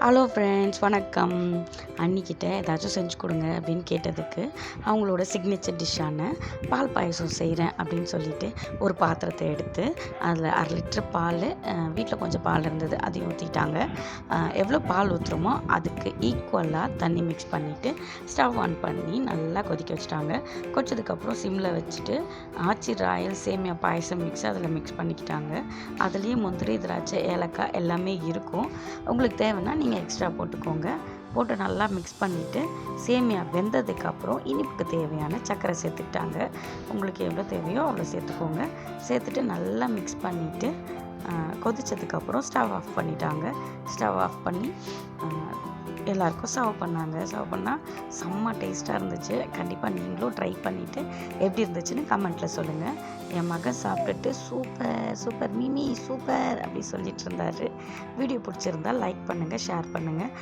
Hello friends, வணக்கம். அண்ணிக்கிட்ட ஏதாச்சும் செஞ்சு கொடுங்க அப்படின்னு கேட்டதுக்கு அவங்களோட சிக்னேச்சர் டிஷ்ஷான பால் பாயசம் செய்கிறேன் அப்படின்னு சொல்லிட்டு ஒரு பாத்திரத்தை எடுத்து அதில் 1/2 லிட்டர் பால், வீட்டில் கொஞ்சம் பால் இருந்தது, அதையும் ஊற்றிட்டாங்க. எவ்வளோ பால் ஊற்றுறோமோ அதுக்கு ஈக்குவலாக தண்ணி மிக்ஸ் பண்ணிவிட்டு ஸ்டவ் ஆன் பண்ணி நல்லா கொதிக்க வச்சுட்டாங்க. கொதிச்சதுக்கப்புறம் சிம்மில் வச்சுட்டு ஆச்சி ராயல் சேமியா பாயசம் மிக்ஸ் அதில் மிக்ஸ் பண்ணிக்கிட்டாங்க. அதுலேயே முந்திரி, திராட்சை, ஏலக்காய் எல்லாமே இருக்கும். உங்களுக்கு தேவைன்னா நீங்கள் எக்ஸ்ட்ரா போட்டுக்கோங்க. போட்டு நல்லா மிக்ஸ் பண்ணிவிட்டு சேமியா வெந்ததுக்கப்புறம் இனிப்புக்கு தேவையான சர்க்கரை சேர்த்துக்கிட்டாங்க. உங்களுக்கு எவ்வளோ தேவையோ அவ்வளோ சேர்த்துக்கோங்க. சேர்த்துட்டு நல்லா மிக்ஸ் பண்ணிவிட்டு கொதித்ததுக்கப்புறம் ஸ்டவ் ஆஃப் பண்ணிட்டாங்க. ஸ்டவ் ஆஃப் பண்ணி எல்லாருக்கும் சர்வ் பண்ணாங்க. சர்வ் பண்ணால் செம்ம டேஸ்ட்டாக இருந்துச்சு. கண்டிப்பாக நீங்களும் ட்ரை பண்ணிவிட்டு எப்படி இருந்துச்சுன்னு கமெண்ட்டில் சொல்லுங்கள். என் மகன் சாப்பிட்டுட்டு சூப்பர் சூப்பர் மிமி சூப்பர் அப்படி சொல்லிட்டு இருந்தார். வீடியோ பிடிச்சிருந்தால் லைக் பண்ணுங்கள், ஷேர் பண்ணுங்கள்,